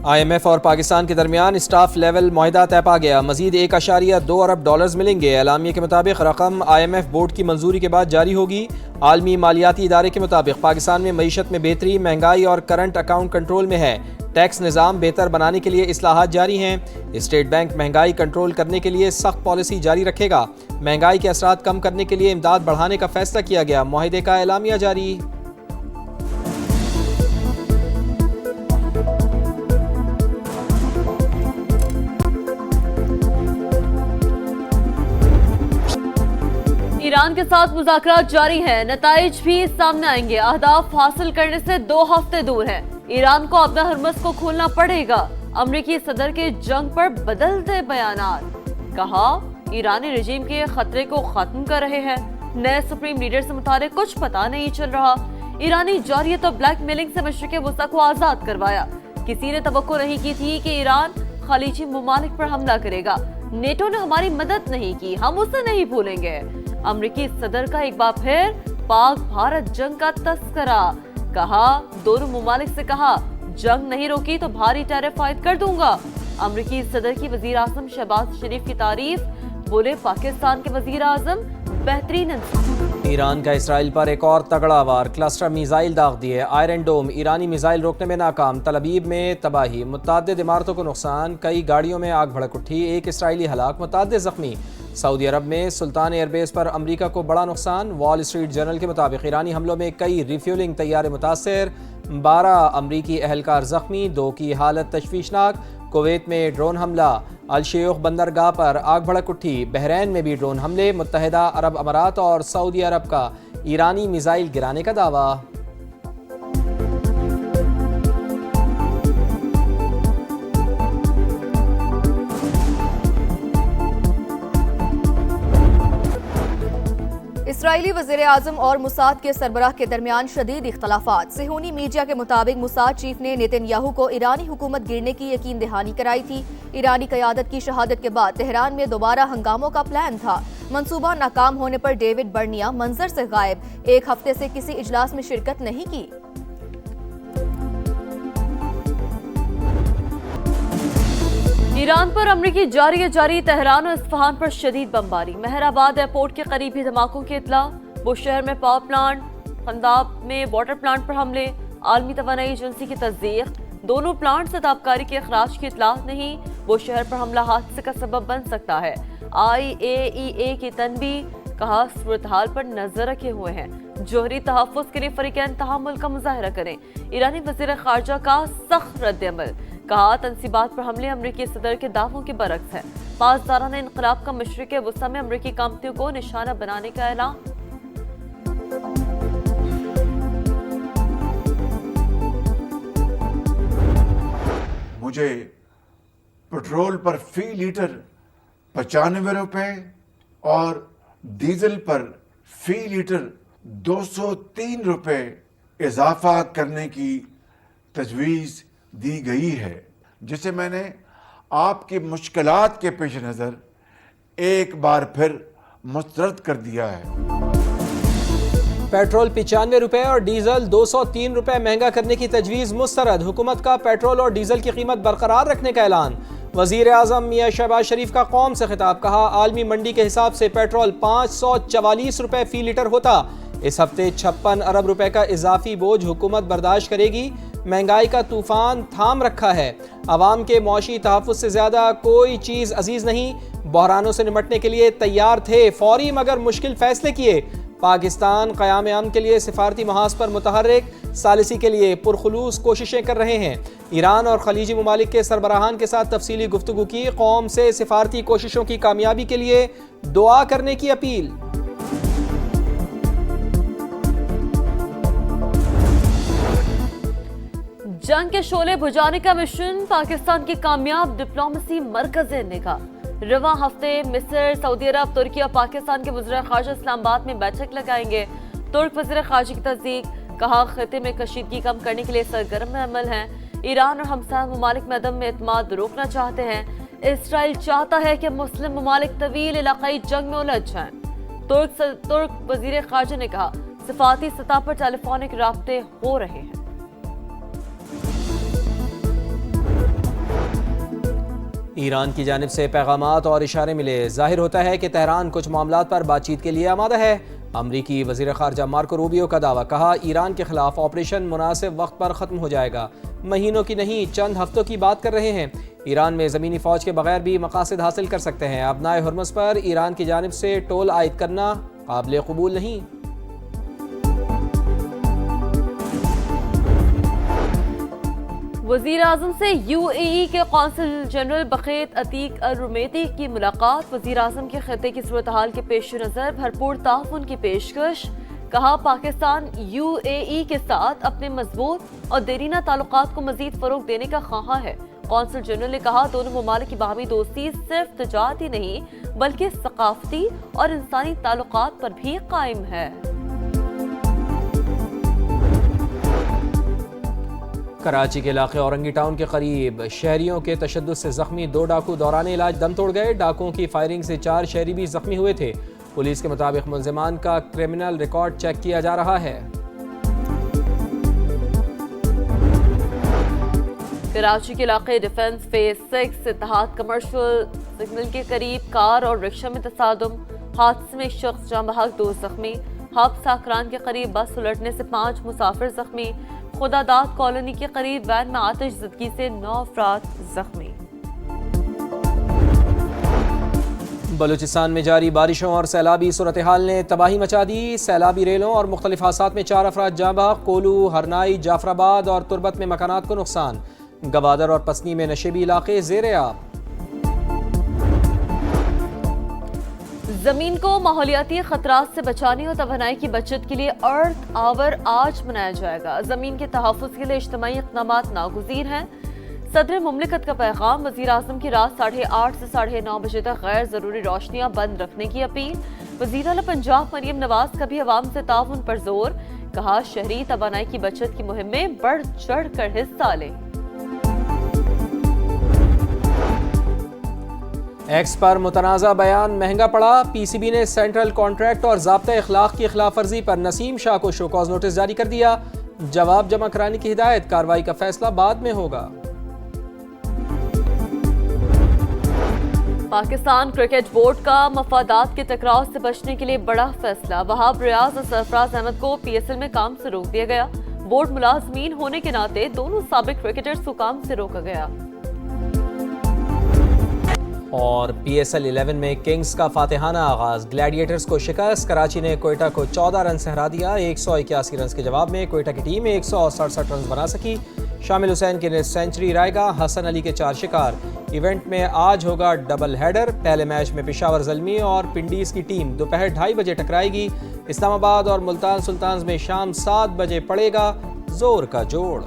IMF اور پاکستان کے درمیان اسٹاف لیول معاہدہ طے پا گیا، مزید 1.2 ارب ڈالرز ملیں گے۔ اعلامیے کے مطابق رقم IMF بورڈ کی منظوری کے بعد جاری ہوگی۔ عالمی مالیاتی ادارے کے مطابق پاکستان میں معیشت میں بہتری، مہنگائی اور کرنٹ اکاؤنٹ کنٹرول میں ہے۔ ٹیکس نظام بہتر بنانے کے لیے اصلاحات جاری ہیں۔ اسٹیٹ بینک مہنگائی کنٹرول کرنے کے لیے سخت پالیسی جاری رکھے گا۔ مہنگائی کے اثرات کم کرنے کے لیے امداد بڑھانے کا فیصلہ کیا گیا۔ معاہدے کا اعلامیہ جاری۔ ایران کے ساتھ مذاکرات جاری ہیں، نتائج بھی سامنے آئیں گے۔ اہداف حاصل کرنے سے 2 ہفتے دور ہیں۔ ایران کو اپنا ہرمز کو کھولنا پڑے گا۔ امریکی صدر کے جنگ پر بدلتے بیانات، کہا ایرانی رژیم کے خطرے کو ختم کر رہے ہیں۔ نئے سپریم لیڈر سے متعلق کچھ پتہ نہیں چل رہا۔ ایرانی جارحیت اور بلیک میلنگ سے مشرق وسطی کو آزاد کروایا۔ کسی نے توقع نہیں کی تھی کہ ایران خلیجی ممالک پر حملہ کرے گا۔ نیٹو نے ہماری مدد نہیں کی، ہم اسے نہیں بھولیں گے۔ امریکی صدر کا ایک بار پھر پاک بھارت جنگ کا تذکرہ، کہا دونوں ممالک سے کہا جنگ نہیں روکی تو بھاری ٹیرف عائد کر دوں گا۔ امریکی صدر کی وزیر اعظم شہباز شریف کی تعریف، بولے پاکستان کے وزیر اعظم بہترین انسان۔ ایران کا اسرائیل پر ایک اور تگڑا وار، کلسٹر میزائل داغ دیے۔ آئرن ڈوم ایرانی میزائل روکنے میں ناکام۔ تل ابیب میں تباہی، متعدد عمارتوں کو نقصان، کئی گاڑیوں میں آگ بھڑک اٹھی، ایک اسرائیلی ہلاک، متعدد زخمی۔ سعودی عرب میں سلطان ایئر بیس پر امریکہ کو بڑا نقصان۔ وال اسٹریٹ جرنل کے مطابق ایرانی حملوں میں کئی ریفیولنگ طیارے متاثر، 12 امریکی اہلکار زخمی، 2 کی حالت تشویشناک۔ کویت میں ڈرون حملہ، الشیوخ بندرگاہ پر آگ بھڑک اٹھی۔ بحرین میں بھی ڈرون حملے، متحدہ عرب امارات اور سعودی عرب کا ایرانی میزائل گرانے کا دعویٰ۔ اسرائیلی وزیر اعظم اور موساد کے سربراہ کے درمیان شدید اختلافات۔ صہیونی میڈیا کے مطابق موساد چیف نے نیتن یاہو کو ایرانی حکومت گرنے کی یقین دہانی کرائی تھی۔ ایرانی قیادت کی شہادت کے بعد تہران میں دوبارہ ہنگاموں کا پلان تھا۔ منصوبہ ناکام ہونے پر ڈیوڈ برنیا منظر سے غائب، 1 ہفتے سے کسی اجلاس میں شرکت نہیں کی۔ ایران پر امریکی جاری تہران اور اصفہان پر شدید بمباری۔ مہر آباد ایئرپورٹ کے قریب بھی دھماکوں کی اطلاع۔ بوشہر میں پاور پلانٹ، خنداب میں واٹر پلانٹ پر حملے۔ عالمی توانائی ایجنسی کی تصدیق، دونوں پلانٹ سے تابکاری کے اخراج کی اطلاع نہیں۔ بوشہر پر حملہ حادثے کا سبب بن سکتا ہے۔ IAEA کی تنبیہ، کہا صورتحال پر نظر رکھے ہوئے ہیں، جوہری تحفظ کے لیے فریقین تحمل کا مظاہرہ کریں۔ ایرانی وزیر خارجہ کا سخت رد عمل، کہا تنصیبات پر حملے امریکی صدر کے دعووں کے برعکس ہے۔ پاسداران انقلاب کا مشرق وسطی میں امریکی کمپنیوں کو نشانہ بنانے کا اعلان۔ مجھے پٹرول پر فی لیٹر 95 روپے اور ڈیزل پر فی لیٹر 203 روپے اضافہ کرنے کی تجویز دی گئی ہے، جسے میں نے آپ کی مشکلات کے پیش نظر ایک بار پھر مسترد کر دیا ہے۔ پیٹرول 95 روپے اور ڈیزل 203 روپے مہنگا کرنے کی تجویز مسترد۔ حکومت کا پیٹرول اور ڈیزل کی قیمت برقرار رکھنے کا اعلان۔ وزیر اعظم میاں شہباز شریف کا قوم سے خطاب، کہا عالمی منڈی کے حساب سے پیٹرول 544 روپے فی لیٹر ہوتا۔ اس ہفتے 56 ارب روپے کا اضافی بوجھ حکومت برداشت کرے گی۔ مہنگائی کا طوفان تھام رکھا ہے، عوام کے معاشی تحفظ سے زیادہ کوئی چیز عزیز نہیں۔ بحرانوں سے نمٹنے کے لیے تیار تھے، فوری مگر مشکل فیصلے کیے۔ پاکستان قیام امن کے لیے سفارتی محاذ پر متحرک، ثالثی کے لیے پرخلوص کوششیں کر رہے ہیں۔ ایران اور خلیجی ممالک کے سربراہان کے ساتھ تفصیلی گفتگو کی، قوم سے سفارتی کوششوں کی کامیابی کے لیے دعا کرنے کی اپیل۔ جنگ کے شعلے بجھانے کا مشن، پاکستان کی کامیاب ڈپلومیسی مرکز نگاہ۔ رواں ہفتے مصر، سعودی عرب، ترکی اور پاکستان کے وزراء خارجہ اسلام آباد میں بیٹھک لگائیں گے۔ ترک وزیر خارجہ کی تصدیق، کہا خطے میں کشیدگی کم کرنے کے لیے سرگرم عمل ہیں۔ ایران اور ہمسایہ ممالک میں عدم اعتماد روکنا چاہتے ہیں۔ اسرائیل چاہتا ہے کہ مسلم ممالک طویل علاقائی جنگ میں الجھ جائیں۔ ترک وزیر خارجہ نے کہا سفارتی سطح پر ٹیلی فونک رابطے ہو رہے ہیں۔ ایران کی جانب سے پیغامات اور اشارے ملے، ظاہر ہوتا ہے کہ تہران کچھ معاملات پر بات چیت کے لیے آمادہ ہے۔ امریکی وزیر خارجہ مارکو روبیو کا دعویٰ، کہا ایران کے خلاف آپریشن مناسب وقت پر ختم ہو جائے گا، مہینوں کی نہیں چند ہفتوں کی بات کر رہے ہیں۔ ایران میں زمینی فوج کے بغیر بھی مقاصد حاصل کر سکتے ہیں۔ ابنائے ہرمز پر ایران کی جانب سے ٹول عائد کرنا قابل قبول نہیں۔ وزیر اعظم سے یو اے ای کے قونصل جنرل بقیت عتیق الرمیتی کی ملاقات، وزیر اعظم کے خطے کی صورتحال کے پیش نظر بھرپور تعاون کی پیشکش، کہا پاکستان یو اے ای کے ساتھ اپنے مضبوط اور دیرینہ تعلقات کو مزید فروغ دینے کا خواہاں ہے۔ قونصل جنرل نے کہا دونوں ممالک کی باہمی دوستی صرف تجارتی نہیں بلکہ ثقافتی اور انسانی تعلقات پر بھی قائم ہے۔ کراچی کے علاقے اورنگی ٹاؤن کے قریب شہریوں کے تشدد سے زخمی 2 ڈاکو دوران علاج دم توڑ گئے۔ ڈاکوؤں کی فائرنگ سے 4 شہری بھی زخمی ہوئے تھے۔ پولیس کے مطابق ملزمان کا کرمنل ریکارڈ چیک کیا جا رہا ہے۔ کراچی کے علاقے ڈیفنس فیز 6 اتحاد کمرشل سگنل کے قریب کار اور رکشہ میں تصادم، حادثے میں ایک شخص جاں بحق 2 زخمی۔ ہب ساکران کے قریب بس الٹنے سے 5 مسافر زخمی۔ خدا داد کالونی کے قریب وین میں آتش زدگی سے 9 افراد زخمی۔ بلوچستان میں جاری بارشوں اور سیلابی صورتحال نے تباہی مچا دی۔ سیلابی ریلوں اور مختلف حادثات میں 4 افراد جاں بحق، کولو، ہرنائی، جعفر آباد اور تربت میں مکانات کو نقصان۔ گوادر اور پسنی میں نشیبی علاقے زیر آب۔ زمین کو ماحولیاتی خطرات سے بچانے اور توانائی کی بچت کے لیے ارتھ آور آج منایا جائے گا۔ زمین کے تحفظ کے لیے اجتماعی اقدامات ناگزیر ہیں۔ صدر مملکت کا پیغام، وزیر اعظم کی رات 8:30 سے 9:30 بجے تک غیر ضروری روشنیاں بند رکھنے کی اپیل۔ وزیر اعلیٰ پنجاب مریم نواز کا بھی عوام سے تعاون پر زور، کہا شہری توانائی کی بچت کی مہم میں بڑھ چڑھ کر حصہ لیں۔ ایکس پر متنازع بیان مہنگا پڑا، پی سی بی نے سینٹرل کانٹریکٹ اور ضابطہ اخلاق کی خلاف ورزی پر نسیم شاہ کو شو کاز نوٹس جاری کر دیا، جواب جمع کرانے کی ہدایت، کارروائی کا فیصلہ بعد میں ہوگا۔ پاکستان کرکٹ بورڈ کا مفادات کے ٹکراؤ سے بچنے کے لیے بڑا فیصلہ، وہاب ریاض اور سرفراز احمد کو پی ایس ایل میں کام سے روک دیا گیا۔ بورڈ ملازمین ہونے کے ناطے دونوں سابق کرکٹرز کو کام سے روکا گیا۔ اور پی ایس ایل 11 میں کنگز کا فاتحانہ آغاز، گلیڈیٹرز کو شکست، کراچی نے کوئٹہ کو 14 رن سے ہرا دیا۔ 181 رنز کے جواب میں کوئٹہ کی ٹیم 167 رنز بنا سکی۔ شامل حسین کی سینچری، رائے گا حسن علی کے 4 شکار۔ ایونٹ میں آج ہوگا ڈبل ہیڈر، پہلے میچ میں پشاور زلمی اور پنڈیز کی ٹیم دوپہر 2:30 بجے ٹکرائے گی۔ اسلام آباد اور ملتان سلطانز میں شام 7 بجے پڑے گا زور کا جوڑ۔